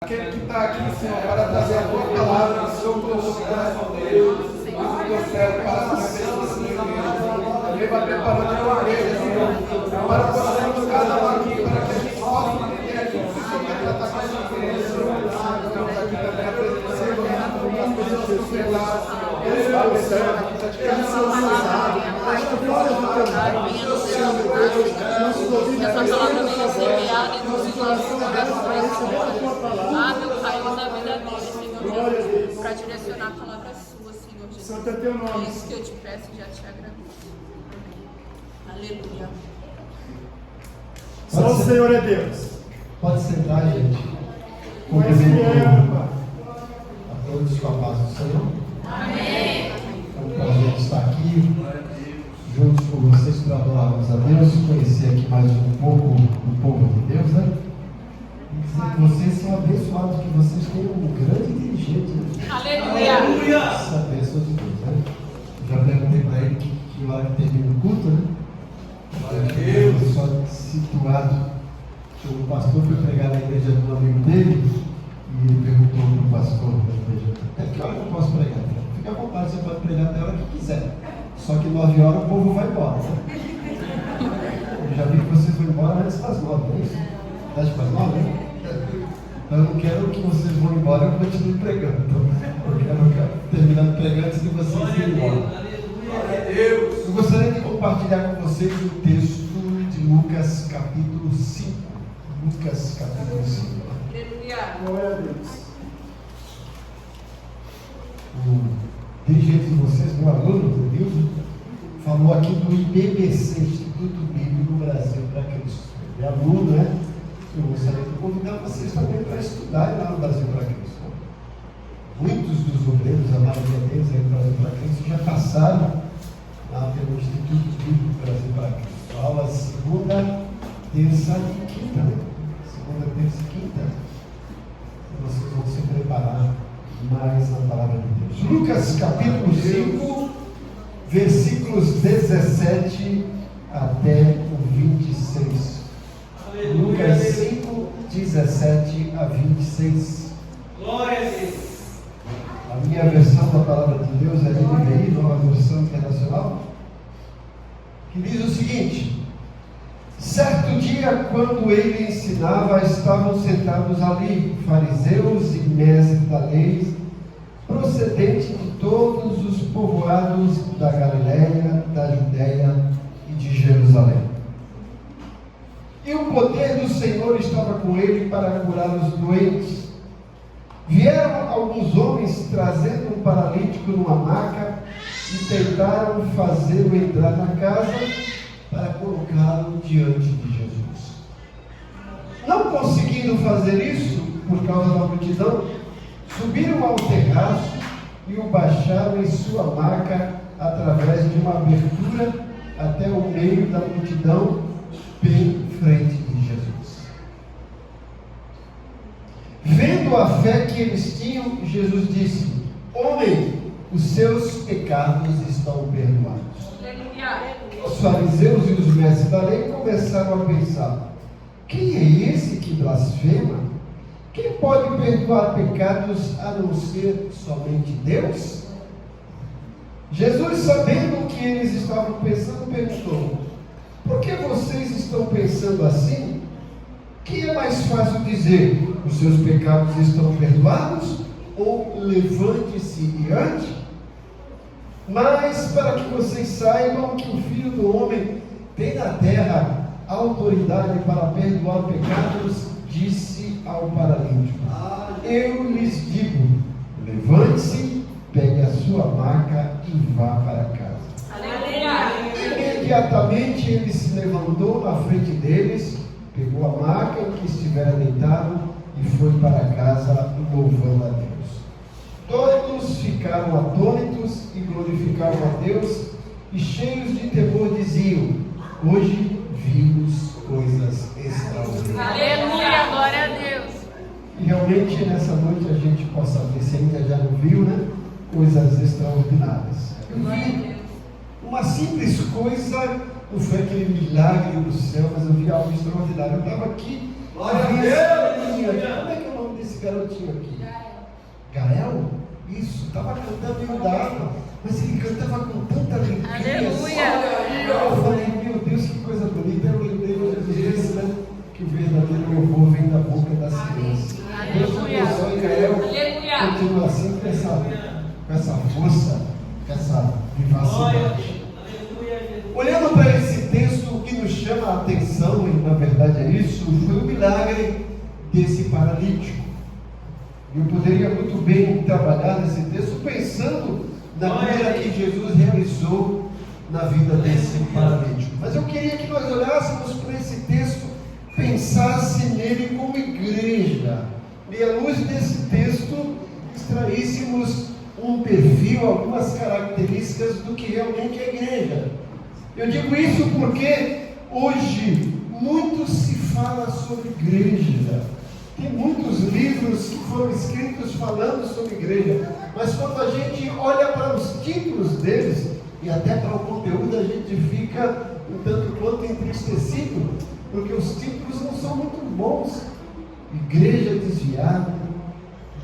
Aquele que está aqui, Senhor, para trazer a tua palavra, o seu coração, Deus, o teu céu, para se abençoar, também vai preparando a orelha, Senhor, para podermos cada um aqui, para que a gente possa entender aquilo que o Senhor quer tratar com a gente, Senhor. Estamos aqui também apresentando as pessoas que estão lá, meu Pai, usa a vida dele, Senhor, para direcionar a palavra sua, Senhor Jesus. Santo é teu nome. É isso que eu te peço e já te agradeço. Aleluia. Só o Senhor é Deus. Pode sentar, gente. Mas que é, Pai. A todos com a paz do Senhor. Amém. É um prazer estar aqui, juntos com vocês, para adorarmos a Deus, conhecer aqui mais um pouco do povo de Deus, né? E dizer que vocês são abençoados, que vocês têm um grande dirigente, né? Aleluia. Essa bênção de Deus, né? Eu já perguntei para ele que hora que termina o culto, né? Deus. Só situado. O pastor foi pregar na igreja de um amigo dele e ele perguntou para o pastor da igreja: até que hora eu posso pregar? Fica à vontade, você pode pregar até a hora que quiser. Só que 9 horas o povo vai embora. Eu já vi que vocês vão embora antes das 9, não é isso? 10 para as 9, né? Então eu não quero que vocês vão embora, eu continue pregando. Então, eu quero terminar pregando antes de vocês irem embora. Eu gostaria de compartilhar com vocês o texto de Lucas capítulo 5. Lucas capítulo 5. Aleluia. Glória a Deus. O dirigente de vocês, meu aluno, Edilson, falou aqui do IBBC, Instituto Bíblico Brasil para Cristo. Ele é aluno, né? Eu gostaria de convidar vocês também para estudarem lá no Brasil para Cristo. Muitos dos obreiros, a maioria deles aí no Brasil para Cristo, já passaram lá pelo Instituto Bíblico Brasil para Cristo. Aula segunda, terça e quinta, né? Segunda, terça e quinta. Vocês vão se preparar mais na palavra de Deus. Lucas capítulo 5, versículos 17 até o 26. Lucas 5, 17 a 26. Glória a Deus. A minha versão da palavra de Deus é NVI, nova versão internacional, que diz o seguinte: certo dia, quando ele ensinava, estavam sentados ali fariseus e mestres da lei, procedentes de todos os povoados da Galileia, da Judéia e de Jerusalém. E o poder do Senhor estava com ele para curar os doentes. Vieram alguns homens trazendo um paralítico numa maca e tentaram fazê-lo entrar na casa para colocá-lo diante de Jesus. Não conseguindo fazer isso, por causa da multidão, subiram ao terraço e o baixaram em sua maca através de uma abertura até o meio da multidão, bem em frente de Jesus. Vendo a fé que eles tinham, Jesus disse: homem, os seus pecados estão perdoados. Os fariseus e os mestres da lei começaram a pensar: quem é esse que blasfema? Quem pode perdoar pecados a não ser somente Deus? Jesus, sabendo o que eles estavam pensando, perguntou: por que vocês estão pensando assim? Que é mais fácil dizer: os seus pecados estão perdoados, ou levante-se e ande? Mas para que vocês saibam que o Filho do Homem tem na terra autoridade para perdoar pecados, disse ao paralítico: eu lhes digo, levante-se, pegue a sua maca e vá para casa. Aleluia. Imediatamente ele se levantou na frente deles, pegou a maca em que estivera deitado e foi para casa, louvando a Deus. Todos ficaram atônitos e glorificavam a Deus, e cheios de temor diziam: hoje vimos coisas extraordinárias. Aleluia. Glória a Deus. E realmente nessa noite a gente possa ver, se ainda já não viu, né? Coisas extraordinárias. Eu vi uma simples coisa, não foi aquele milagre do céu, mas eu vi algo extraordinário. Eu estava aqui, Glória a Deus. como é que é o nome desse garoto garotinho aqui? Gael? Isso, estava cantando e mudava, mas ele cantava com tanta alegria. Aleluia. Eu falei, meu Deus, que coisa bonita. Eu lembrei de Jesus disse, né? Que o verdadeiro louvor vem da boca das crianças. Deus abençoe Gael. Continua assim com essa força, com essa vivacidade. Olhando para esse texto, o que nos chama a atenção, e na verdade é isso, foi o milagre desse paralítico. Eu poderia muito bem trabalhar nesse texto pensando na cura que Jesus realizou na vida desse paralítico. Mas eu queria que nós olhássemos para esse texto, pensasse nele como igreja. E à luz desse texto, extraíssemos um perfil, algumas características do que realmente é igreja. Eu digo isso porque hoje muito se fala sobre igreja. Tem muitos livros que foram escritos falando sobre igreja, mas quando a gente olha para os títulos deles e até para o conteúdo, a gente fica um tanto quanto entristecido, porque os títulos não são muito bons. Igreja desviada,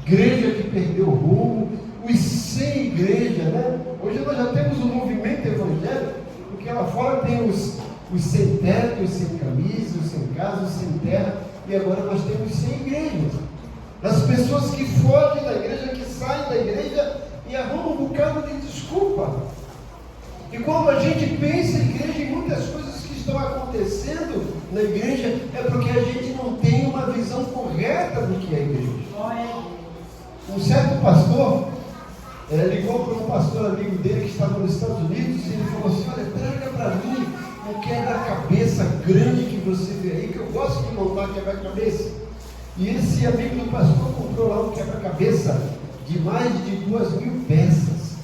igreja que perdeu o rumo, os sem igreja, né? Hoje nós já temos um movimento evangélico, porque lá fora tem os sem teto, os sem camisa, os sem casa, os sem terra. E agora nós temos sem igreja. As pessoas que fogem da igreja, que saem da igreja e arrumam um bocado de desculpa. E quando a gente pensa em igreja, em muitas coisas que estão acontecendo na igreja, é porque a gente não tem uma visão correta do que é a igreja. Um certo pastor ligou para um pastor amigo dele que estava nos Estados Unidos e ele falou assim: olha, traga para mim um quebra-cabeça grande que você vê aí, que eu gosto de montar quebra-cabeça. E esse amigo do pastor comprou lá um quebra-cabeça de mais de 2.000 peças.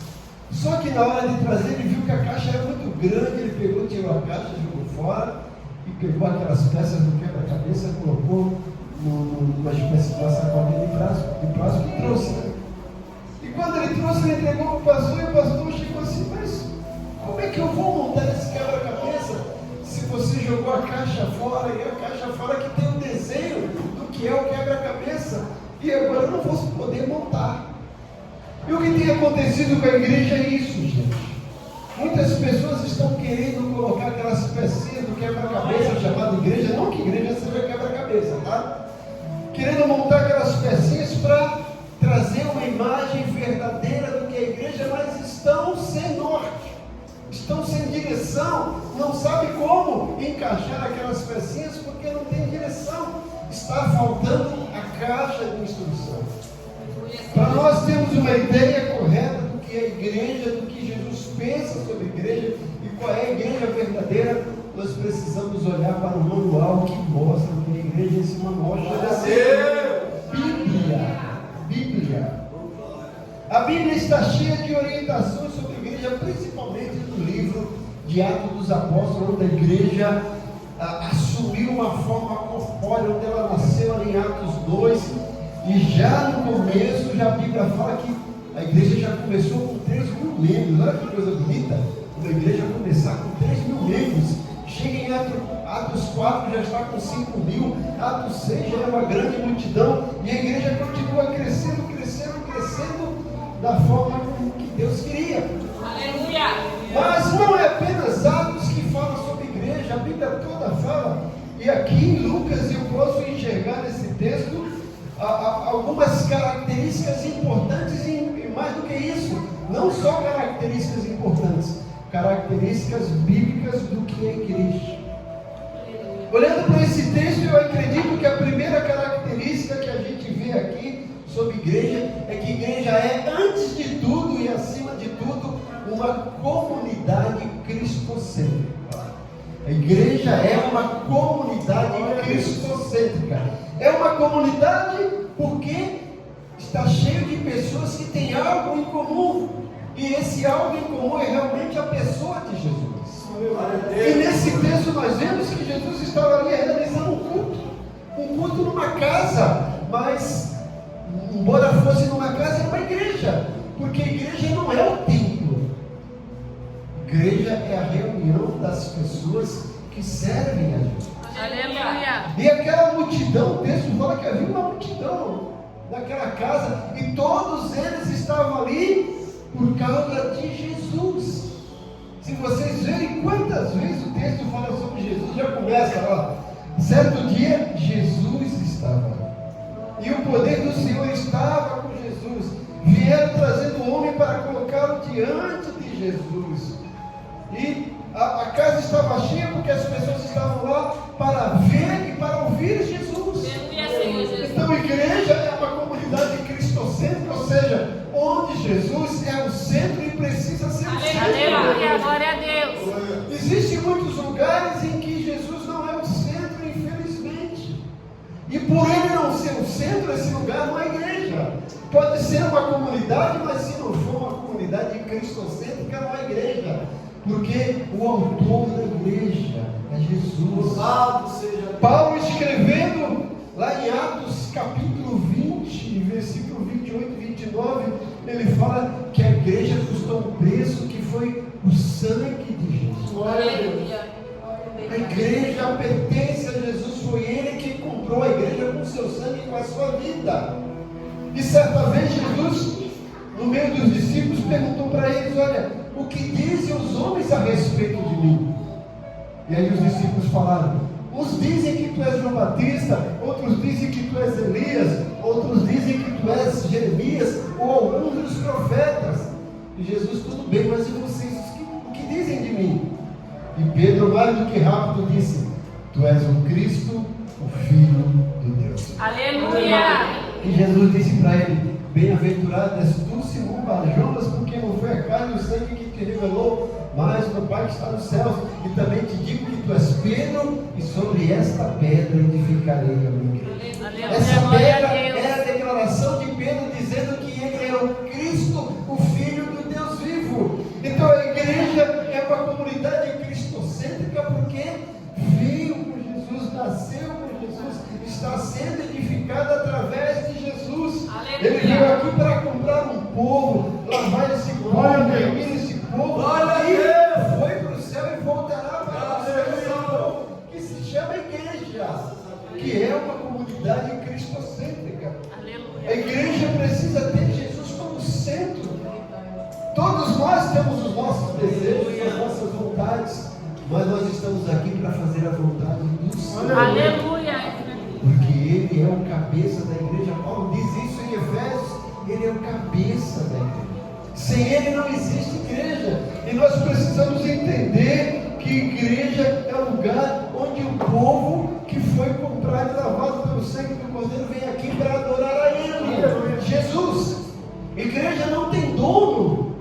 Só que na hora de trazer, ele viu que a caixa era muito grande, ele pegou, tirou a caixa, jogou fora e pegou aquelas peças do quebra-cabeça, colocou numa espécie de uma sacolinha de plástico e trouxe. E quando ele trouxe, ele entregou para o pastor, e o pastor chegou assim: mas como é que eu vou montar esse quebra-cabeça se você jogou a caixa fora, e a caixa fora que tem um desenho do que é o quebra-cabeça, e agora eu não vou poder montar? E o que tem acontecido com a igreja é isso, gente. Muitas pessoas estão querendo colocar aquelas pecinhas do quebra-cabeça chamado igreja, não que igreja seja quebra-cabeça, tá? Querendo montar aquelas pecinhas para trazer uma imagem verdadeira do que é a igreja, mas estão sem norte. Estão sem direção, não sabem como encaixar aquelas pecinhas porque não tem direção. Está faltando a caixa de instrução. Para nós termos uma ideia correta do que é a igreja, do que Jesus pensa sobre a igreja e qual é a igreja verdadeira, nós precisamos olhar para o manual que mostra o que é a igreja. Esse manual chama-se Bíblia. A Bíblia está cheia de orientações sobre a igreja, principalmente no livro de Atos dos Apóstolos, onde a igreja assumiu uma forma corpórea, onde ela nasceu ali em Atos 2, e já no começo, já a Bíblia fala que a igreja já começou com 3.000 membros. Olha que coisa bonita, uma igreja começar com 3.000 membros. Chega em Atos 4, já está com 5.000, Atos 6 já é uma grande multidão, e a igreja continua crescendo da forma que Deus queria. Aleluia! Mas não é apenas Atos que fala sobre igreja, a Bíblia toda fala, e aqui em Lucas eu posso enxergar nesse texto algumas características importantes, e mais do que isso, não só características importantes, características bíblicas do que é igreja. Olhando para esse texto, eu acredito que a primeira característica que a gente vê aqui sobre igreja é que igreja é, antes de tudo e acima de tudo, uma comunidade cristocêntrica. A igreja é uma comunidade cristocêntrica. É uma comunidade porque está cheio de pessoas que têm algo em comum. E esse algo em comum é realmente a pessoa de Jesus. E nesse texto nós vemos que Jesus estava ali realizando um culto numa casa, mas embora fosse numa casa, é uma igreja, porque a igreja não é o templo. Igreja é a reunião das pessoas que servem a Jesus. Aleluia! E aquela multidão, o texto fala que havia uma multidão naquela casa, e todos eles estavam ali por causa de Jesus. Se vocês verem quantas vezes o texto fala sobre Jesus, já começa lá. Certo dia, Jesus estava lá. E o poder do Senhor estava com Jesus. Vieram trazendo o homem para colocá-lo diante de Jesus. E a casa estava cheia porque as pessoas estavam lá para ver e para ouvir Jesus. Então a igreja é uma comunidade cristocêntrica, ou seja, onde Jesus é o centro e precisa ser o centro. Aleluia, glória a Deus. Existem muitos lugares em que Jesus não é o centro, infelizmente. E por ele não ser o centro, esse lugar não é igreja. Pode ser uma comunidade, mas se não for uma comunidade cristocêntrica, não é igreja. Porque o autor da igreja é Jesus. Paulo escrevendo lá em Atos capítulo 20, versículo 28 e 29, ele fala que a igreja custou um preço que foi o sangue de Jesus. A igreja pertence a Jesus, foi ele que comprou a igreja com seu sangue e com a sua vida. E certa vez Jesus, no meio dos discípulos, perguntou para eles: olha, o que dizem os homens a respeito de mim? E aí os discípulos falaram: uns dizem que tu és João Batista, outros dizem que tu és Elias, outros dizem que tu és Jeremias, ou alguns dos profetas. E Jesus: tudo bem, mas e vocês, o que dizem de mim? E Pedro, mais do que rápido, disse: tu és o Cristo, o Filho de Deus. Aleluia. E Jesus disse para ele: bem-aventurado és tu, Simão Barjonas, porque não foi a carne e o sangue que te revelou, mas o Pai que está nos céus. E também te digo que tu és Pedro, e sobre esta pedra edificarei a minha igreja. Essa pedra é a declaração de Pedro dizendo que ele é o Cristo, o Filho do Deus vivo. Então a igreja é uma comunidade cristocêntrica porque veio com Jesus, nasceu com Jesus, está sendo edificada através de Jesus. Aleluia. Ele veio aqui para comprar um povo, lavar esse povo, redimir esse povo, e foi para o céu e voltará para o céu, que se chama igreja, que é uma comunidade cristocêntrica. Aleluia. A igreja precisa ter Jesus como centro. Todos nós temos os nossos desejos, as nossas vontades, mas nós estamos aqui para fazer a vontade do Senhor. Aleluia. Porque Ele é o cabeça da igreja. Paulo diz isso em Efésios. Ele é o cabeça da igreja. Sem Ele não existe igreja. E nós precisamos entender que igreja é o lugar onde o povo que foi comprado e lavado pelo sangue do Cordeiro vem aqui para adorar a Ele, Jesus. Igreja não tem dono.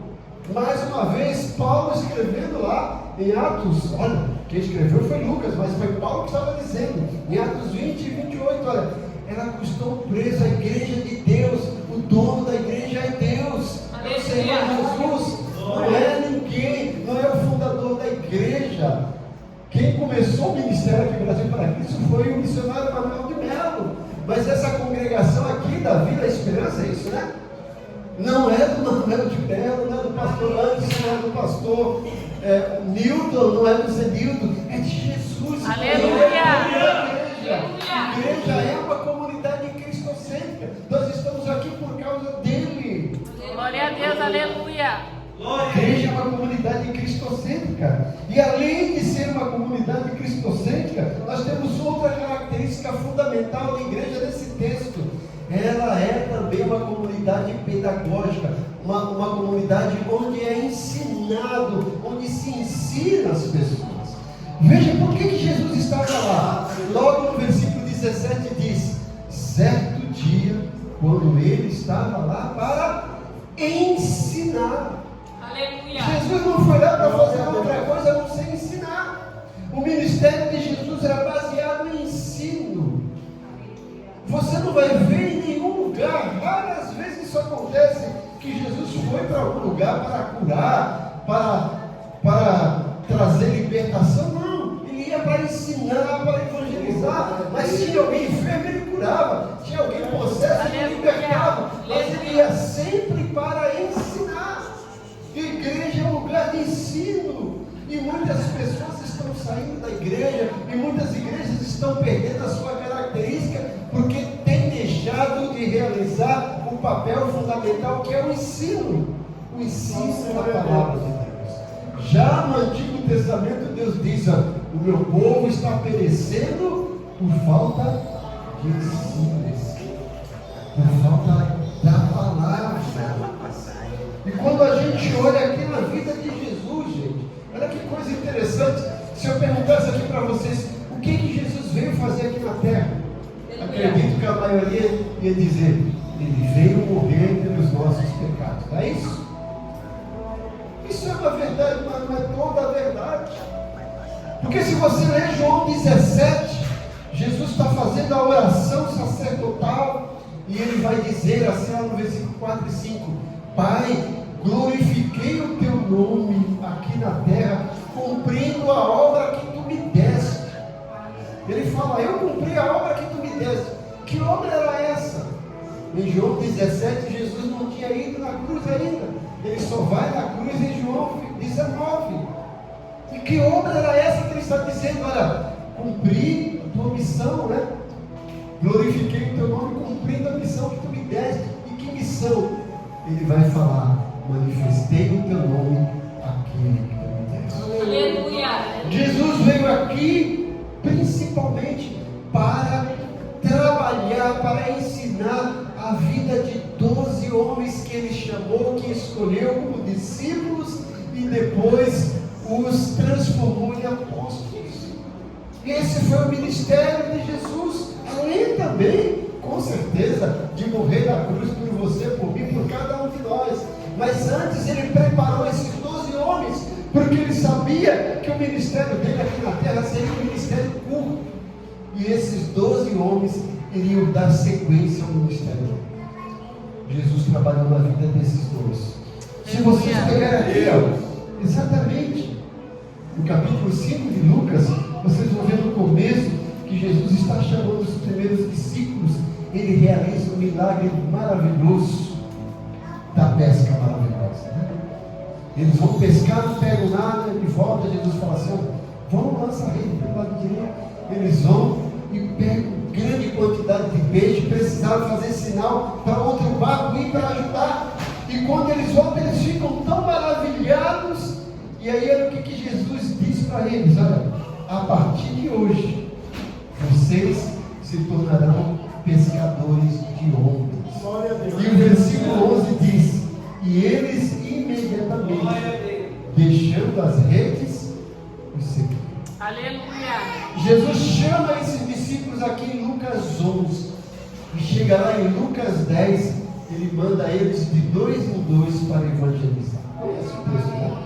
Mais uma vez, Paulo escrevendo lá em Atos, olha, quem escreveu foi Lucas, mas foi Paulo que estava dizendo, em Atos 20 e 28, olha, ela custou um preço, a igreja de Deus, o dono da igreja é Deus, é o Senhor Jesus, não é ninguém, não é o fundador da igreja. Quem começou o ministério aqui no Brasil para Cristo foi o missionário Manuel de Melo, mas essa congregação aqui da Vida Esperança, é isso, né? Não é do Manuel de Melo, não é do pastor Anderson, não é do pastor Nilton, não é do Zenildo, é de Jesus. Aleluia. A igreja é uma comunidade cristocêntrica. Nós estamos aqui por causa dele. Glória a Deus, aleluia. A igreja é uma comunidade cristocêntrica. E além de ser uma comunidade cristocêntrica, nós temos outra característica fundamental da igreja nesse texto. Ela é também uma comunidade pedagógica, uma comunidade onde é ensinado, onde se ensina as pessoas. Veja por que Jesus estava lá. Logo no versículo 17 diz: certo dia, quando ele estava lá para ensinar. Aleluia. Jesus não foi lá para fazer outra coisa a não ser ensinar. O ministério de Jesus era baseado em ensino. Você não vai ver em nenhum lugar, várias vezes isso acontece, que Jesus foi para algum lugar para curar, para trazer libertação. Não, ele ia para ensinar, para evangelizar. Mas tinha alguém enfermo, ele curava. Tinha alguém possesso, ele libertava. Mas ele ia sempre para ensinar. E a igreja é um lugar de ensino. E muitas pessoas estão saindo da igreja, e muitas igrejas estão perdendo a sua característica, porque têm deixado de realizar o papel fundamental que é o ensino da palavra de Deus. Já no Antigo Testamento, Deus diz: o meu povo está perecendo por falta de ensino, por falta da palavra. E quando a gente olha aqui na vida de Jesus, gente, olha que coisa interessante. Se eu perguntasse aqui para vocês, o que Jesus veio fazer aqui na terra? Acredito que a maioria ia dizer: ele veio morrer pelos nossos pecados. Não é isso? Isso é uma verdade, mas não é toda a verdade. Porque se você ler João 17, Jesus está fazendo a oração sacerdotal e ele vai dizer assim lá no versículo 4 e 5: Pai, glorifiquei o teu nome aqui na terra, cumprindo a obra que tu me deste. Ele fala: eu cumpri a obra que tu me deste. Que obra era essa? Em João 17, Jesus não tinha ido na cruz ainda. Ele só vai na cruz em João 19. E que obra era essa que ele está dizendo? Olha, cumpri a tua missão, né? Glorifiquei o teu nome, cumprindo a missão que tu me deste. E que missão? Ele vai falar: manifestei o teu nome àquele que tu me deste. Aleluia. Jesus veio aqui principalmente para trabalhar, para ensinar a vida de 12 homens que ele chamou, que escolheu como discípulos e depois os transformou em apóstolos. E esse foi o ministério de Jesus, além também, com certeza, de morrer na cruz por você, por mim, por cada um de nós. Mas antes ele preparou esses 12 homens, porque ele sabia que o ministério dele aqui na terra seria um ministério curto. E esses 12 homens iriam dar sequência ao ministério dele. Jesus trabalhou na vida desses dois. Se vocês pegarem aqui, exatamente, no capítulo 5 de Lucas, vocês vão ver no começo que Jesus está chamando os primeiros discípulos. Ele realiza um milagre maravilhoso da pesca maravilhosa, né? Eles vão pescar, não pegam nada, e volta. Jesus fala assim: vamos lançar a rede pelo lado direito. Eles vão e pegam grande quantidade de peixe, precisaram fazer sinal para outro barco ir para ajudar. E quando eles voltam, eles ficam tão maravilhados. E aí era o que Jesus disse para eles: olha, a partir de hoje, vocês se tornarão pescadores de homens. E o versículo 11 diz: e eles imediatamente, deixando as redes, os seguiram. Aleluia. Jesus chama esses discípulos aqui em Lucas 11, e chega lá em Lucas 10, ele manda eles de 2 em 2 para evangelizar. Conhece o texto, né?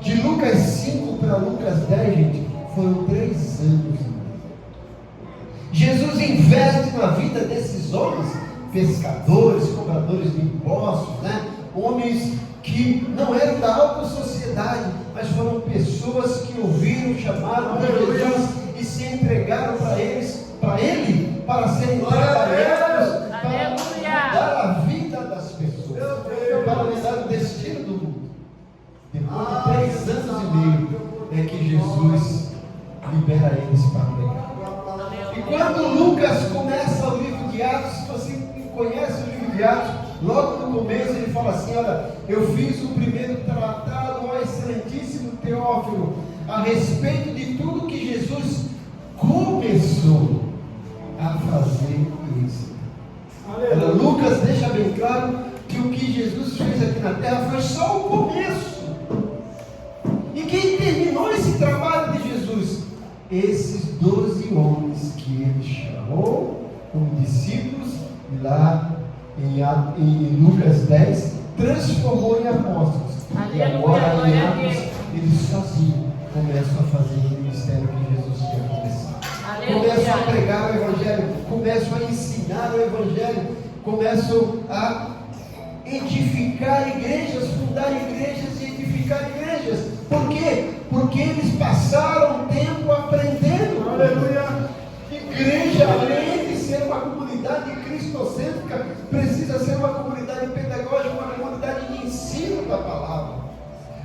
De Lucas 5 para Lucas 10, gente, foram 3 anos. Jesus investe na vida desses homens, pescadores, cobradores de impostos, né? Homens que não eram da alta sociedade, mas foram pessoas que ouviram, chamaram de Jesus e se entregaram para Ele, para serem trabalhados, para mudar a vida das pessoas, para mudar o destino do mundo. Depois de 3 anos e meio é que Jesus libera eles para pregar. E quando Lucas começa o livro de Atos, se você conhece o livro de Atos, logo no começo ele fala assim: olha, eu fiz o primeiro tratado ao excelentíssimo Teófilo a respeito de tudo que Jesus começou a fazer e ensinar. Lucas deixa bem claro que o que Jesus fez aqui na terra foi só o começo. E quem terminou esse trabalho de Jesus? Esses 12 homens que ele chamou como discípulos, e lá em Lucas 10, transformou em apóstolos. E agora em Atos, eles sozinhos começam a fazer o ministério que Jesus quer começar. Começam a pregar o Evangelho, começam a ensinar o Evangelho, começam a edificar igrejas, fundar igrejas e edificar igrejas. Por quê? Porque eles passaram tempo aprendendo. Aleluia! Igreja, além de ser uma comunidade cristocêntrica, precisa ser uma comunidade pedagógica, uma comunidade de ensino da palavra.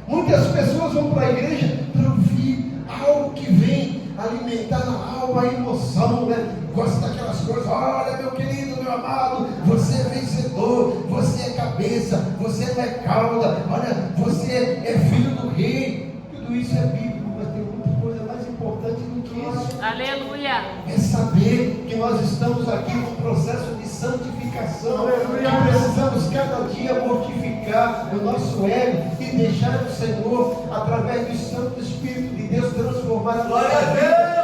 Muitas pessoas vão para a igreja para ouvir algo que vem alimentar a alma, a emoção, né? Gosta daquelas coisas: olha, meu querido, meu amado, você é vencedor, você é cabeça, você não é cauda, olha, você é filho do rei. Tudo isso é bíblico, mas tem muita coisa mais importante do que isso. Aleluia. É saber que nós estamos aqui num processo de santificação, que precisamos cada dia mortificar o nosso ego e deixar o Senhor, através do Santo Espírito de Deus, transformar a nossa vida.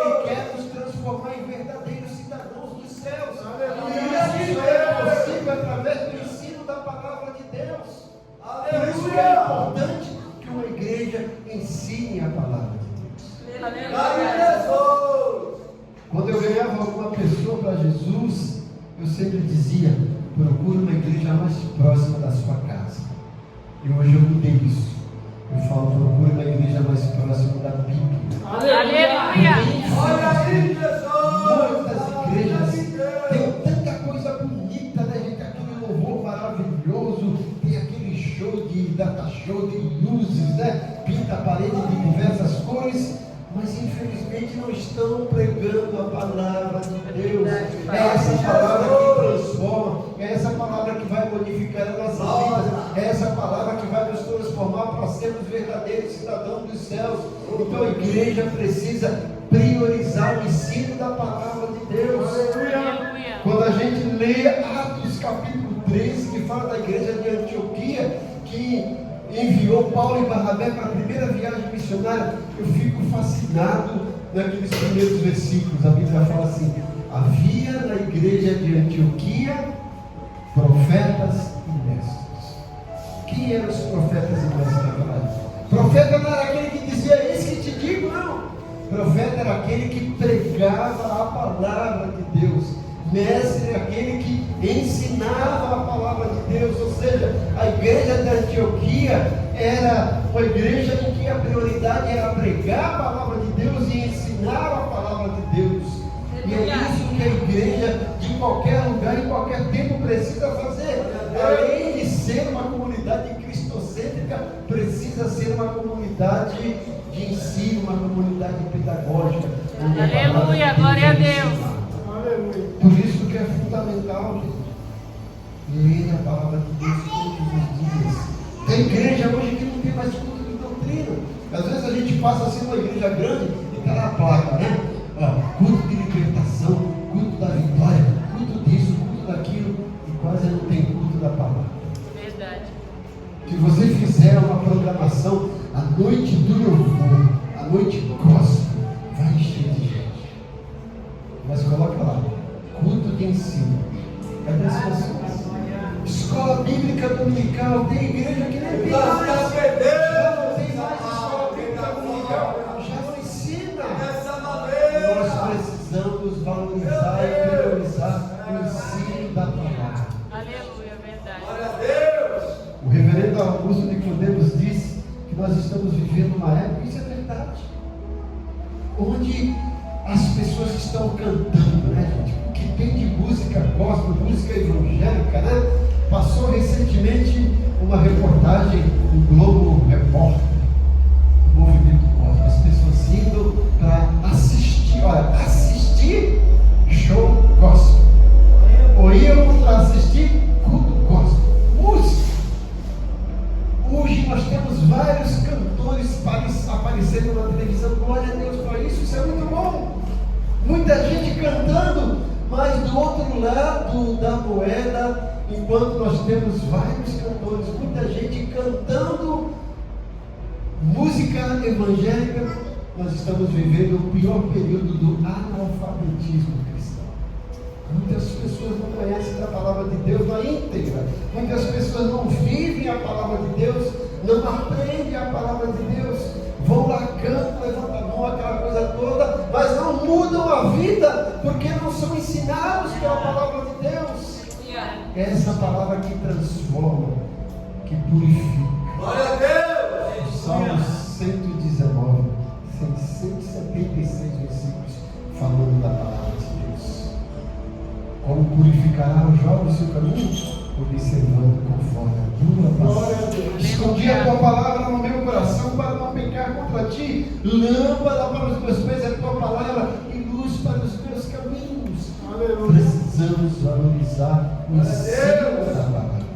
Ele quer nos transformar em verdadeiros cidadãos dos céus. E isso é possível através do ensino da palavra de Deus. Por isso que é importante que uma igreja ensine a palavra de Deus. Quando eu ganhava alguma pessoa para Jesus, eu sempre dizia: procure uma igreja mais próxima da sua casa. E hoje eu mudei isso. Eu falo: procure uma igreja mais próxima da Bíblia. Aleluia. Olha aí, Jesus! Muitas igrejas têm tanta coisa bonita, né, gente? Aquele louvor maravilhoso, tem aquele show de data show de luzes, né? Pinta a parede de diversas cores, mas infelizmente não estão pregando a palavra de Deus. É essa palavra que transforma, é essa palavra que vai modificar as nossas vidas, é essa palavra que vai nos transformar para sermos verdadeiros cidadãos dos céus. Então a igreja precisa priorizar o ensino da palavra de Deus. Aleluia. Quando a gente lê Atos capítulo 13, que fala da igreja de Antioquia, que enviou Paulo e Barnabé para a primeira viagem missionária, eu fico fascinado naqueles primeiros versículos. A Bíblia fala assim: havia na igreja de Antioquia profetas e mestres. Quem eram os profetas e mestres daquela época? Profeta não era aquele que dizia: isso que te digo, não. Profeta era aquele que pregava a palavra de Deus. Mestre é aquele que ensinava a palavra de Deus. Ou seja, a igreja de Antioquia era uma igreja em que a prioridade era pregar a palavra de Deus e ensinar a palavra de Deus. E é isso que a igreja de qualquer lugar, em qualquer tempo, precisa fazer. Além de ser uma comunidade cristocêntrica, precisa ser uma comunidade de ensino, uma comunidade pedagógica. Aleluia, glória a Deus. Por isso que é fundamental, gente, ler a palavra de Deus todos os dias. Tem igreja hoje que não tem mais culto de doutrina. Às vezes a gente passa assim numa igreja grande e está na placa, né? Culto de libertação, culto da vitória, culto disso, culto daquilo, e quase não tem culto da palavra. Verdade. Se você fizer uma programação, a noite do louvor, a noite gospel, vai encher de gente. Mas coloca lá: culto de ensino. Cadê as pessoas? Escola bíblica dominical. Tem igreja que nem tem mais. Já não tem mais escola bíblica dominical. Já não ensina. Nós precisamos valorizar e priorizar o ensino da palavra. Aleluia, verdade. O reverendo Augusto Nicodemos disse que nós estamos vivendo uma época, isso é verdade, onde as pessoas estão cantando, né, gente? O que tem de música gospel, música evangélica, né? Passou recentemente uma reportagem do Globo Repórter, do movimento gospel, as pessoas indo para assistir, olha, assistir show gospel, ou iam para assistir culto gospel, música. Hoje nós temos vários cantores aparecendo na televisão. Glória a Deus para isso é muito bom. Muita gente cantando, mas do outro lado da moeda, enquanto nós temos vários cantores, muita gente cantando música evangélica, nós estamos vivendo o pior período do analfabetismo cristão. Muitas pessoas não conhecem a palavra de Deus na íntegra. Muitas pessoas não vivem a palavra de Deus, não aprendem a palavra de Deus. Vão lá, cantam, levantam a mão, aquela coisa toda, mas não mudam a vida, porque não são ensinados pela palavra de Deus. É essa palavra que transforma, que purifica. Glória a Deus! Salmos 119, 176 versículos, falando da palavra de Deus. Como purificará o jovem o seu caminho? Observando conforme a tua palavra. Escondi a tua palavra no meu coração para não pecar contra ti. Lâmpada para os meus pés é a tua palavra e luz para os meus caminhos. Aleluia. precisamos valorizar o ensino da palavra.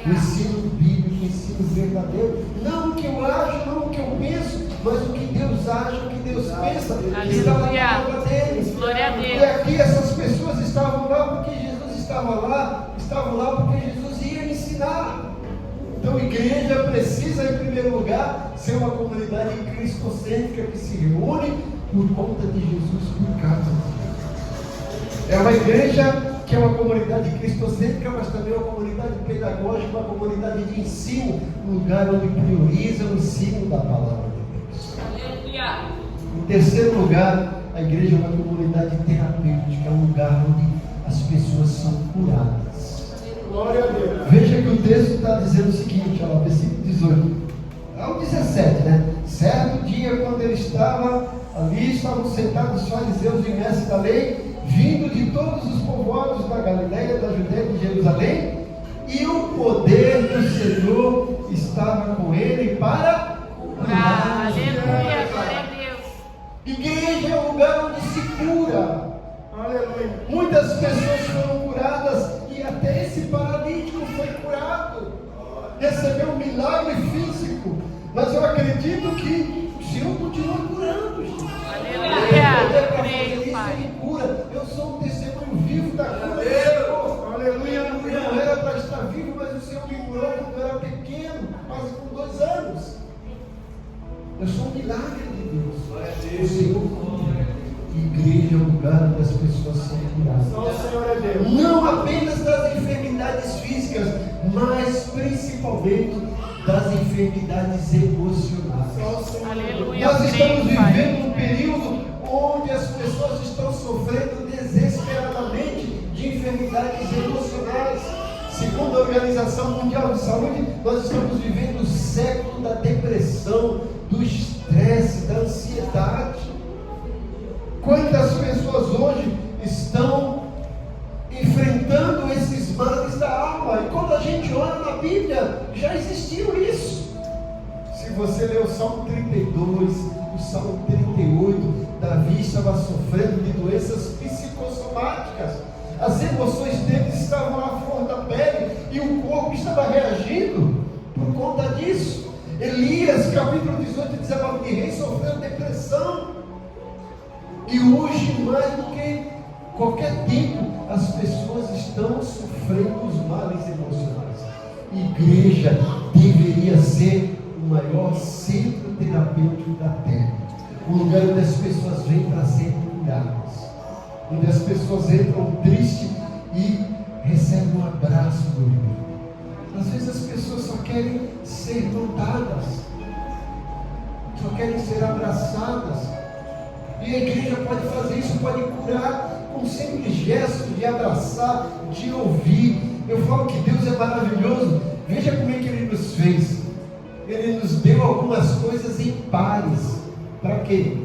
O ensino bíblico, o ensino verdadeiro. Não o que eu acho, não o que eu penso, mas o que Deus acha, o que Deus pensa. Está na palavra dele. Glória a Deus. E aqui essas pessoas estavam lá porque Jesus estava lá, estavam lá porque Jesus ia ensinar. Então a igreja precisa, em primeiro lugar, ser uma comunidade cristocêntrica que se reúne por conta de Jesus, por causa de Deus. É uma igreja que é uma comunidade cristocêntrica, mas também uma comunidade pedagógica, uma comunidade de ensino, um lugar onde prioriza o ensino da palavra de Deus. Aleluia. Em terceiro lugar, a igreja é uma comunidade terapêutica, é um lugar onde as pessoas são curadas. Glória a Deus. Veja que o texto está dizendo o seguinte, ó, versículo 18, ao 17, né? Certo dia, quando ele estava ali, estavam sentados os fariseus e mestres da lei, vindo de todos os povoados da Galileia, da Judeia e de Jerusalém, e o poder do Senhor estava com ele para curar. Aleluia, glória a Deus. Igreja é um lugar onde se cura. Aleluia. Muitas pessoas foram curadas e até esse paralítico foi curado, recebeu um milagre físico, mas eu acredito que o Senhor continua curando, gente. Aleluia. Creio, Pai. Ele cura. Eu sou um testemunho vivo da cura do Senhor. Aleluia. Eu não era para estar vivo, mas o Senhor me curou quando eu era pequeno, quase com 2 anos. Eu sou um milagre de Deus. O Senhor cura. Igreja é o lugar onde as pessoas são curadas. Só o Senhor é Deus. Não apenas das enfermidades físicas, mas principalmente das enfermidades emocionais. Só o Senhor. Aleluia. Nós estamos Creio, Pai. vivendo um período onde as pessoas estão sofrendo desesperadamente de enfermidades emocionais. Segundo a Organização Mundial de Saúde, nós estamos vivendo o século da depressão, do estresse, da ansiedade. Quantas pessoas hoje estão enfrentando esses males da alma? E quando a gente olha na Bíblia, já existiu isso. Se você ler o Salmo 32, o Salmo 38, Davi estava sofrendo de doenças psicossomáticas. As emoções dele estavam à flor da pele e o corpo estava reagindo por conta disso. Elias, capítulo 18 e 19, de rei, sofreu depressão. E hoje, mais do que qualquer tempo, as pessoas estão sofrendo os males emocionais. Igreja deveria ser o maior centro terapêutico da terra. Um lugar onde as pessoas vêm para serem curadas. Onde as pessoas entram tristes e recebem um abraço do irmão. Às vezes as pessoas só querem ser notadas, só querem ser abraçadas. E a igreja pode fazer isso, pode curar com um simples gesto de abraçar, de ouvir. Eu falo que Deus é maravilhoso. Veja como é que Ele nos fez. Ele nos deu algumas coisas em pares. Para quê?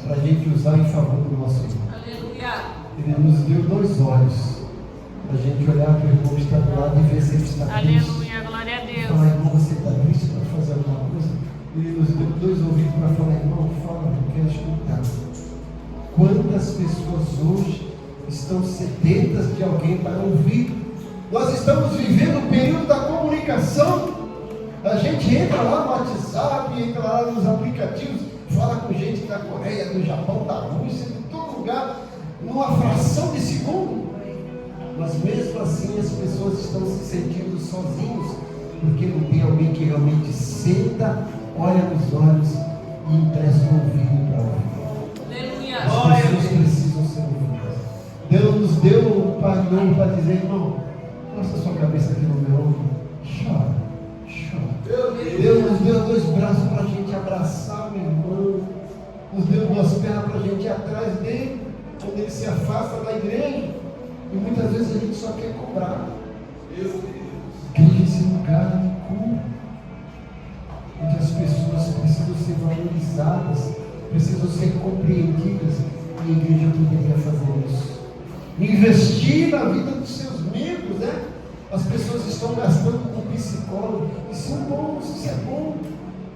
Para a gente usar em favor do nosso irmão. Aleluia. Ele nos deu 2 olhos. Para a gente olhar para o irmão que está do lado e ver se ele está triste. Aleluia, glória a Deus. Falar, irmão, você está triste para fazer alguma coisa? Ele nos deu 2 ouvidos para falar, irmão, fala, eu quero escutar. Quantas pessoas hoje estão sedentas de alguém para ouvir? Nós estamos vivendo o período da comunicação. A gente entra lá no WhatsApp, entra lá nos aplicativos, fala com gente da Coreia, do Japão, da Rússia, de todo lugar, numa fração de segundo. Mas mesmo assim as pessoas estão se sentindo sozinhos, porque não tem alguém que realmente senta, olha nos olhos e empresta um ouvido para ouvir. As pessoas precisam ser ouvidas. Deus nos deu um par de ombro para dizer, irmão, mostra sua cabeça aqui no meu ombro, chora, chora. Deus nos deu 2 braços para a gente abraçar o irmão, nos deu 2 pernas para a gente ir atrás dele, quando ele se afasta da igreja, e muitas vezes a gente só quer cobrar. Igreja, esse lugar de cura, onde as pessoas precisam ser valorizadas, precisam ser compreendidas, e a igreja poderia fazer isso. Investir na vida dos seus membros, né? As pessoas estão gastando com psicólogo, isso é bom, isso é bom,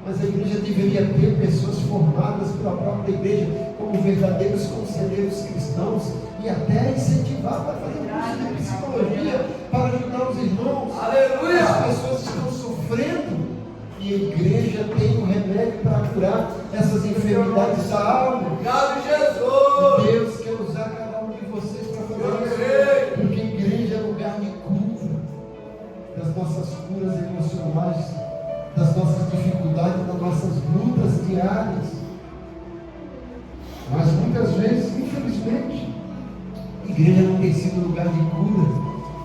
mas a igreja deveria ter pessoas formadas pela própria igreja, como verdadeiros conselheiros cristãos, e até incentivar para fazer um curso de psicologia, para ajudar os irmãos. Aleluia! As pessoas estão sofrendo e a igreja tem um remédio para curar essas enfermidades da alma. Obrigado, Jesus! Deus quer usar cada um de vocês para fazer isso, porque a igreja é lugar de cura, das nossas curas emocionais, das nossas dificuldades, das nossas lutas diárias. Mas muitas vezes, infelizmente, a igreja não tem sido lugar de cura,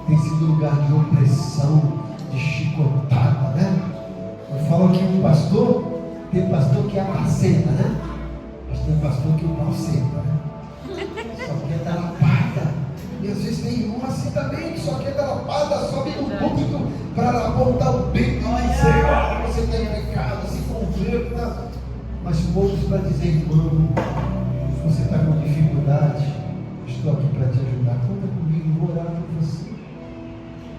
tem sido lugar de opressão, de chicotada, né? Eu falo aqui um pastor, tem pastor que apacenta, né? Mas tem pastor que o pau senta, né? Só quer dar lapada. E às vezes tem irmão assim também, que só quer dar lapada, sobe no púlpito para apontar o dedo e dizer: olha, você tem pecado, se converta. Mas poucos para dizer: irmão, se você está com dificuldade, estou aqui para te ajudar. Conta comigo, vou orar por você.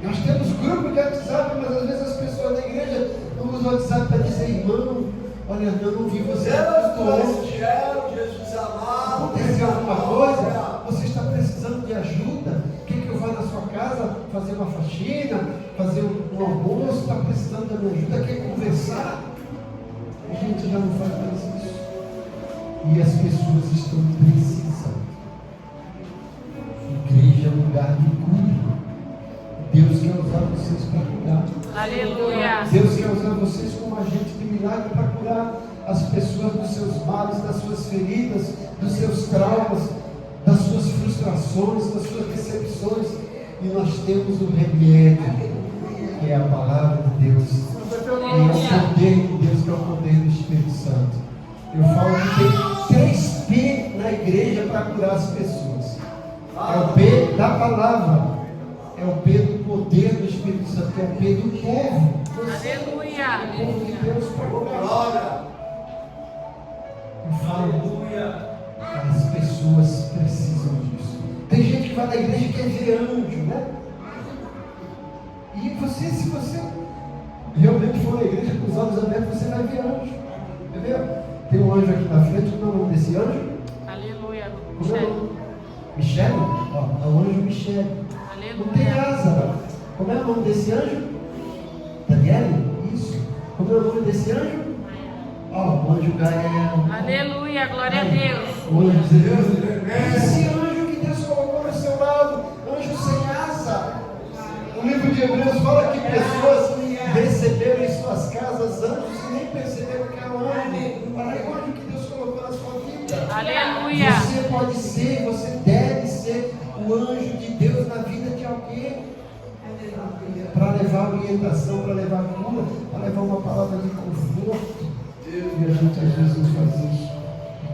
Nós temos grupo de WhatsApp, mas às vezes as pessoas da igreja não usam o WhatsApp para dizer: irmão, olha, eu não vi você hoje. Jesus amado. Aconteceu alguma coisa? Você está precisando de ajuda? Quer que eu vá na sua casa fazer uma faxina, fazer um almoço? Está precisando da minha ajuda? Quer conversar? A gente já não faz mais isso. E as pessoas estão precisando. Igreja é um lugar de cura. Deus quer usar vocês para curar. Aleluia. Deus quer usar vocês como agente de milagre para curar as pessoas dos seus males, das suas feridas, dos seus traumas, das suas frustrações, das suas decepções. E nós temos o remédio, que é a palavra de Deus. E é o poder de Deus, que é o poder do Espírito Santo. Eu falo que tem 3 P na igreja para curar as pessoas. É o P da palavra, é o P do poder do Espírito Santo, é o P do povo. Aleluia. O povo de Deus para curar. Eu falo, as pessoas precisam disso. Tem gente que vai na igreja e quer ver anjo, né? E você, se você realmente for na igreja com os olhos abertos, você vai ver anjo. Entendeu? Tem um anjo aqui na frente, como é o nome desse anjo? Aleluia. Como é o nome? Michele? Ó, é o anjo Michele. Não tem Aleluia. asa. Como é o nome desse anjo? Daniel? Isso. Como é o nome desse anjo? Ó, o anjo Gael. Aleluia. Glória a Deus. O anjo Deus. Esse anjo que Deus colocou no seu lado, anjo sem asa. O livro de Hebreus fala que pessoas receberam em suas casas anjos e nem perceberam que era um anjo. Olha o anjo que Deus colocou na sua vida. Aleluia. Você pode ser, você deve ser o anjo de Deus na vida de alguém. Para levar orientação, para levar cura, para levar uma palavra de conforto. E a gente às vezes não faz isso.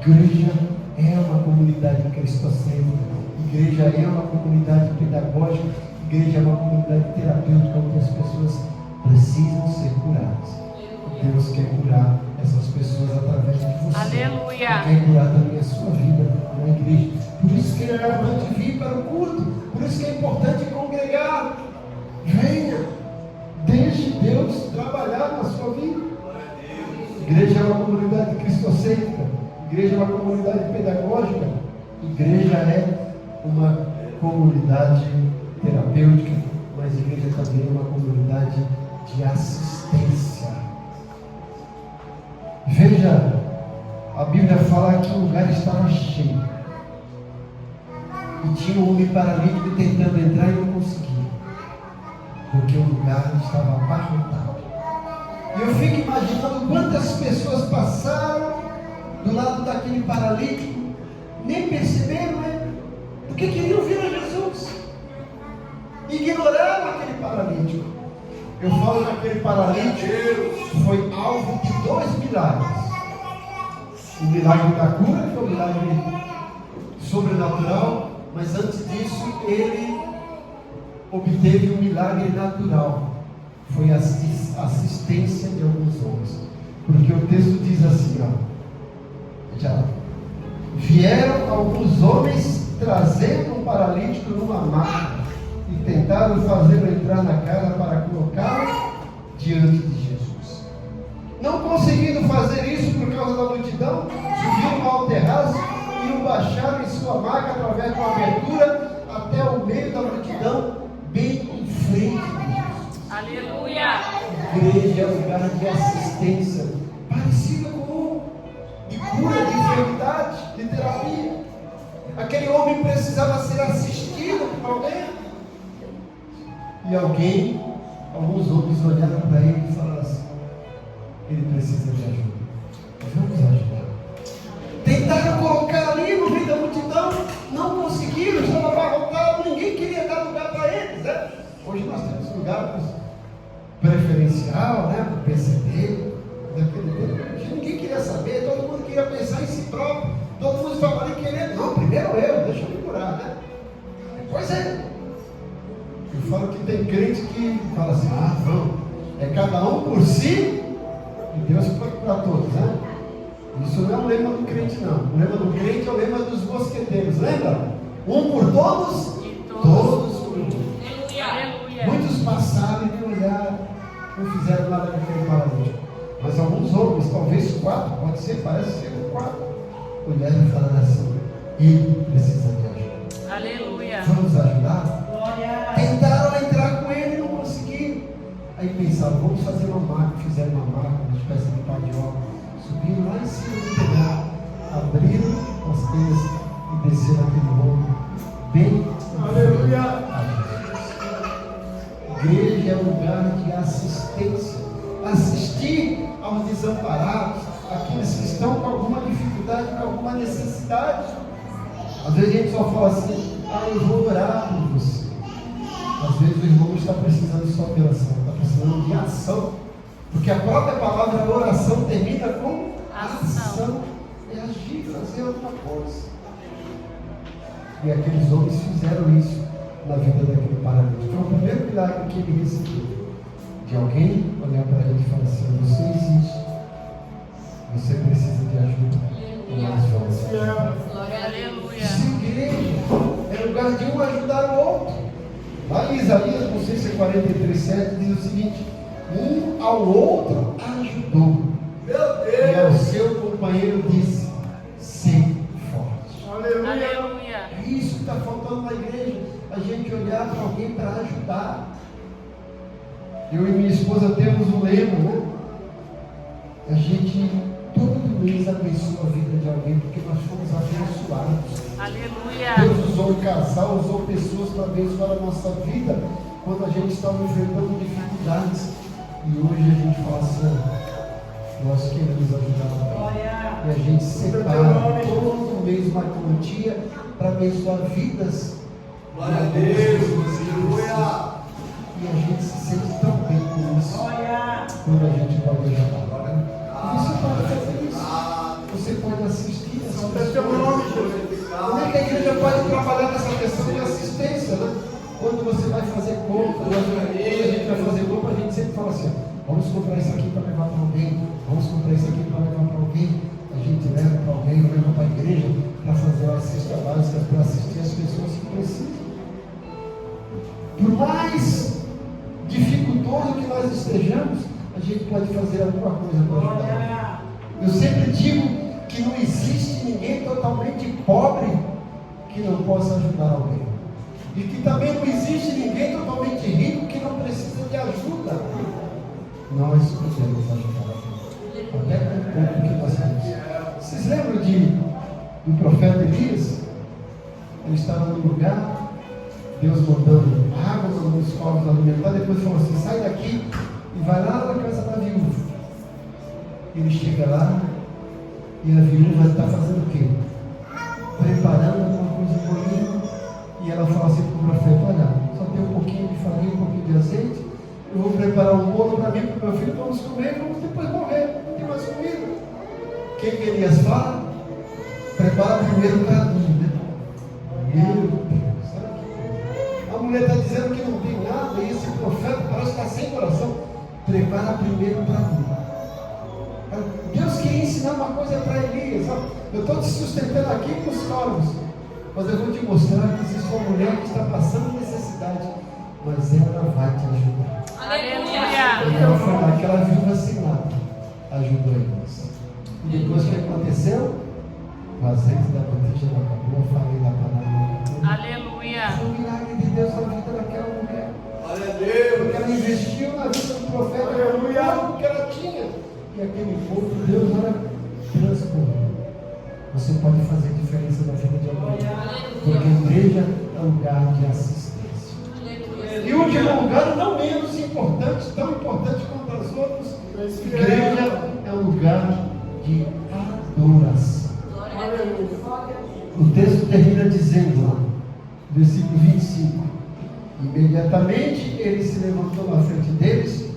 Igreja é uma comunidade cristocêntrica. Igreja é uma comunidade pedagógica. Igreja é uma comunidade terapêutica onde as pessoas precisam ser curadas. Deus quer curar essas pessoas através de você. Aleluia. Quer curar também a sua vida na igreja. Por isso que é importante vir para o culto. Por isso que é importante congregar. Venha. Deixe Deus trabalhar na sua vida. Igreja é uma comunidade cristocêntrica. Igreja é uma comunidade pedagógica. Igreja é uma comunidade terapêutica, mas a igreja também é uma comunidade de assistência. Veja, a Bíblia fala que o lugar estava cheio e tinha um homem paralítico tentando entrar e não conseguia, porque o lugar estava abarrotado. E eu fico imaginando quantas pessoas passaram do lado daquele paralítico, nem perceberam, né? Porque queriam vir a Jesus. Ignoraram aquele paralítico. Eu falo que aquele paralítico foi alvo de 2 milagres. O milagre da cura, que é um milagre sobrenatural, mas antes disso ele obteve um milagre natural. Foi a assistência de alguns homens. Porque o texto diz assim, ó. Já. Vieram alguns homens trazendo um paralítico numa maca e tentaram fazê-lo entrar na casa para colocá-lo diante de Jesus. Não conseguindo fazer isso por causa da multidão, subiram ao terraço e o baixaram em sua maca através de uma abertura até o meio da multidão, bem em frente de Jesus. Aleluia. Igreja é lugar de assistência, parecido com de cura, de enfermidade, de terapia. Aquele homem precisava ser assistido por alguém. E alguns homens olharam para ele e falaram assim: ele precisa de ajuda. Vamos ajudar. Tentaram colocar ali no meio da multidão, não conseguiram, estava abarrotado, ninguém queria dar lugar para eles, né? Hoje nós temos lugar preferencial, né? Para o PCD, daquele tempo. Ninguém queria saber, todo mundo queria pensar em si próprio, todo mundo estava ali querendo, não, primeiro eu, deixa eu me curar, né? Depois é. Eu falo que tem crente que fala assim: não, é cada um por si e Deus pode curar todos, né? Isso não é o lema do crente, não. O lema do crente é o lema dos mosqueteiros, lembra? Um por todos e todos por um. Muitos passaram e nem olharam, não fizeram nada com aquele paralítico. Mas alguns homens, talvez 4, pode ser, parece ser 4, olharam e falaram assim: ele precisa de ajuda. Aleluia. Vamos ajudar? Tentaram entrar com ele e não conseguiram. Aí pensaram: vamos fazer uma marca. Fizeram uma marca, uma espécie de pá de obra. Subiram lá em cima do telhado, abriram as teias e desceram aquele homem bem. Aleluia. Igreja é lugar de assistência, assistir aos desamparados, aqueles que estão com alguma dificuldade, com alguma necessidade. Às vezes a gente só fala assim: eu vou orar por você. Às vezes o irmão não está precisando só de oração, está precisando de ação, porque a própria palavra oração termina com ação, é agir, fazer alguma coisa. E aqueles homens fizeram isso na vida daquele paralítico. Foi o primeiro milagre que ele recebeu, de alguém olhar para ele e falar assim: você existe, você precisa de ajuda, e nós vamos ajudar. Glória a Deus. Essa igreja é lugar de um ajudar o outro. Lá em Isaías, não sei se é 43:7, diz o seguinte: um ao outro ajudou, e ao seu companheiro disse: ser forte. Aleluia. É isso que está faltando na igreja, a gente olhar para alguém para ajudar. Eu e minha esposa temos um lema, né? A gente todo mês abençoa a vida de alguém, porque nós fomos abençoados. Aleluia. Deus usou um casal, usou pessoas para abençoar a nossa vida quando a gente estava enfrentando dificuldades. E hoje a gente fala assim: nós queremos ajudar alguém. E a gente separa todo mês uma quantia para abençoar vidas. Glória a Deus. E a gente se sente tão bem com isso quando a gente pode ajudar. E você pode fazer isso. Você pode assistir essa pessoa. Como é que a igreja pode trabalhar nessa questão de assistência, né? Quando você vai fazer compra, quando a gente vai fazer compra, a gente sempre fala assim: vamos comprar isso aqui para levar para alguém, vamos comprar isso aqui para levar para alguém. A gente leva para alguém, leva para a igreja para fazer esses trabalhos, para assistir as pessoas que precisam. Por mais dificultoso que nós estejamos, a gente pode fazer alguma coisa para ajudar. Eu sempre digo que não existe ninguém totalmente pobre que não possa ajudar alguém. E que também não existe ninguém totalmente rico que não precisa de ajuda. Nós podemos ajudar alguém, até com o pouco que nós temos. Vocês lembram do profeta Elias? Ele estava no lugar, Deus mandando água, mandando os povos alimentar, depois falou assim: sai daqui e vai lá na casa da viúva. Ele chega lá e a viúva está fazendo o quê? Preparando alguma coisa no moinho. E ela fala assim para o profeta: olha, só tem um pouquinho de farinha, um pouquinho de azeite, eu vou preparar um bolo para mim e para o meu filho, vamos comer e vamos depois morrer, não tem mais comida. O que Elias fala? Prepara primeiro para mim, né? Meu Deus, sabe que a mulher está dizendo que não tem nada e esse profeta parece estar sem coração. Prepara primeiro para mim. Deus queria ensinar uma coisa para Elias: eu estou te sustentando aqui com os corvos, mas eu vou te mostrar que existe uma mulher que está passando necessidade, mas ela vai te ajudar. Aleluia. E ela foi lá, aquela viúva sem nada, ajudou Elias. E depois o que aconteceu? O azeite da botija não acabou, a farinha da panela não acabou. Aleluia. Foi um milagre de Deus na vida daquela mulher. Glória a Deus. Porque ela investiu na vida do profeta, o que ela tinha. E aquele povo, Deus, ela transformou. Você pode fazer diferença na vida de alguém. Porque a igreja é um lugar de assistência. E o último lugar, não menos importante, tão importante quanto as outras, a igreja é um lugar de adoração. O texto termina dizendo, versículo 25: imediatamente ele se levantou na frente deles,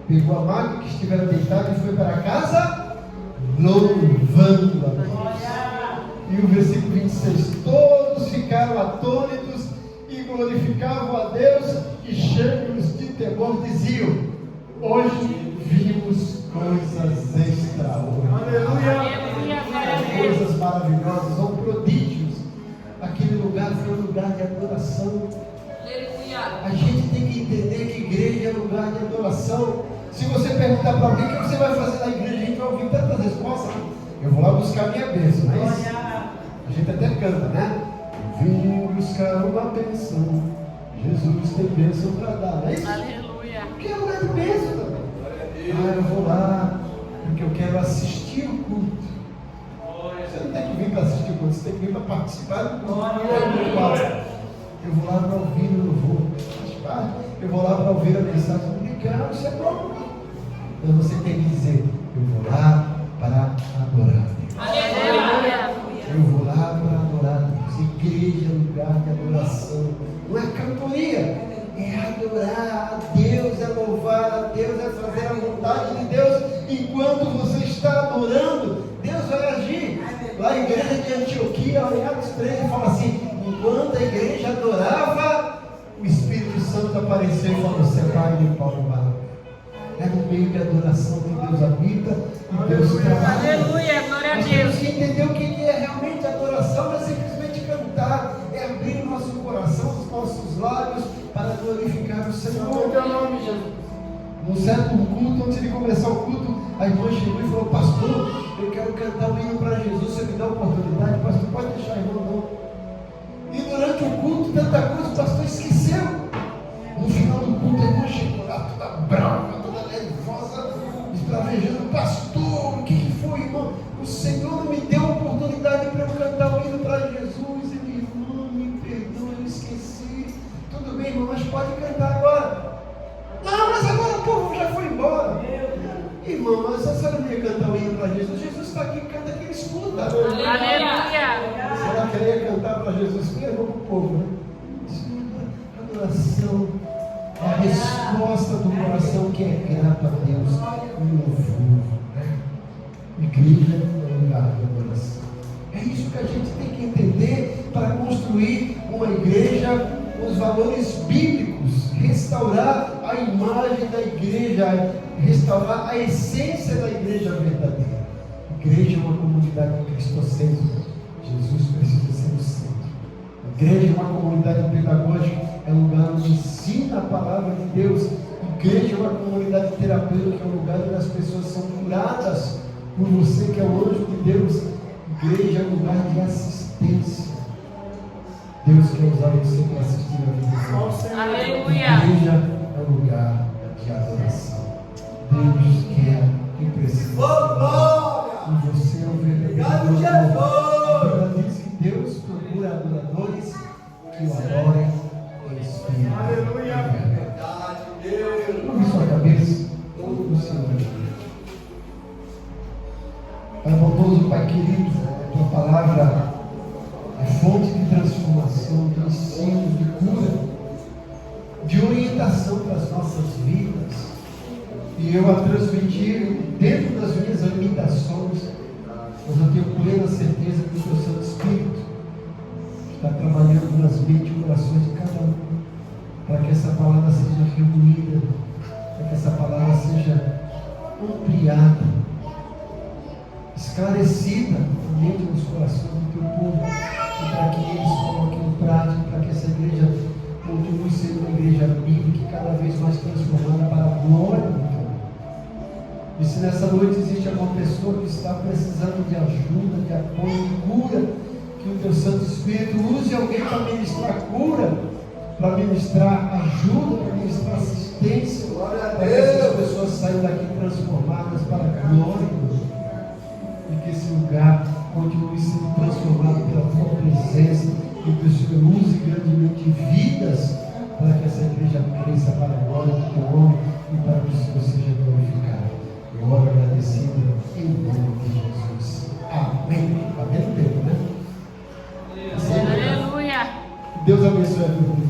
pegou a maca que estivera deitada e foi para casa, louvando a Deus. E o versículo 26: todos ficaram atônitos e glorificavam a Deus, e cheios de temor diziam: hoje vimos coisas extraordinárias. Coisas maravilhosas, ou prodígios. Aquele lugar foi um lugar de adoração. A gente tem que entender que igreja é lugar de adoração. Se você perguntar para alguém o que você vai fazer na igreja, a gente vai ouvir tantas respostas. Eu vou lá buscar minha bênção, não é isso? A gente até canta, né? Vim buscar uma bênção, Jesus tem bênção para dar, não é isso? Aleluia. Porque é lugar de bênção também. Eu vou lá porque eu quero assistir o culto. Você não tem que vir para assistir o culto, você tem que vir para participar do culto. Eu vou lá para ouvir o louvor, eu vou lá para ouvir a mensagem. Legal, isso é bom. Então você tem que dizer: eu vou lá para adorar Deus. Aleluia. Eu vou lá para adorar Deus. Igreja é lugar de adoração. Não é cantoria, é adorar a Deus, é louvar a Deus, é fazer a vontade de Deus. Enquanto você está adorando, Deus vai agir. Lá a igreja de Antioquia, em Atos 13, fala assim: enquanto a igreja adorava, o Espírito Santo apareceu e falou: separe de Paulo e Barnabé. É no meio de adoração que Deus habita e Deus trabalha. Aleluia, glória a Nós Deus. temos que entender o que é realmente adoração, não é simplesmente cantar, é abrir o nosso coração, os nossos lábios para glorificar o Senhor. Num certo culto, antes de começar o culto, a irmã chegou e falou: pastor, eu quero cantar um hino para Jesus, você me dá a oportunidade? Pastor, pode deixar, irmão, não. E durante o culto, tanta coisa, o pastor esqueceu. No final do culto, a irmã chegou lá, toda brava, toda nervosa, esbravejando: pastor, o que foi, irmão? O Senhor não me deu a oportunidade para eu cantar o hino para Jesus. E minha irmã, me perdoa, eu esqueci. Tudo bem, irmão, mas pode cantar agora. Não, mas agora o povo já foi embora. Irmão, mas a senhora não ia cantar o hino para Jesus? Jesus está aqui, canta que ele escuta. Aleluia. Será que ela ia cantar para Jesus mesmo para o povo, né? Adoração é a resposta do coração que é grato a Deus e louvor, né? Igreja é um lugar de adoração. É isso que a gente tem que entender para construir uma igreja com os valores bíblicos, restaurar a imagem da igreja, restaurar a essência da igreja verdadeira. Igreja é uma comunidade cristocêntrica. Jesus precisa ser o centro. Igreja é uma comunidade pedagógica, é um lugar onde ensina a palavra de Deus. Igreja é uma comunidade terapêutica, é um lugar onde as pessoas são curadas por você, que é o anjo de Deus. Igreja é um lugar de assistência. Deus quer usar você para assistir a vida dele. Aleluia. Igreja é um lugar de adoração. Deus quer e precisa. E você é o verdadeiro adorador. A Bíblia diz que Deus procura adoradores que o adorem em espírito. Aleluia. Verdade, Deus. Curve sua cabeça. O Senhor. Pai bondoso, Pai querido, a tua palavra é fonte de transformação, de ensino, de cura, de orientação para as nossas vidas. E eu a transmitir dentro das minhas limitações, mas eu tenho plena certeza que o teu Santo Espírito está trabalhando nas mentes e corações de cada um, para que essa palavra seja reunida, para que essa palavra seja ampliada, esclarecida na mente e nos corações do teu povo, e para que eles coloquem em prática, para que essa igreja continue sendo uma igreja bíblica, cada vez mais transformada para a glória do teu nome. E se nessa noite existe alguma pessoa que está precisando de ajuda, de apoio, de cura, que o teu Santo Espírito use alguém para ministrar cura, para ministrar ajuda, para ministrar assistência, para que essas pessoas saiam daqui transformadas para a glória de Deus. E que esse lugar continue sendo transformado pela tua presença e que o Senhor use grandemente vidas para que essa igreja cresça para a glória do teu nome e para que o Senhor seja glorificado. Eu oro agradecido em nome de Jesus. Amém. Amém no tempo, né? Aleluia. Deus abençoe a tua vida.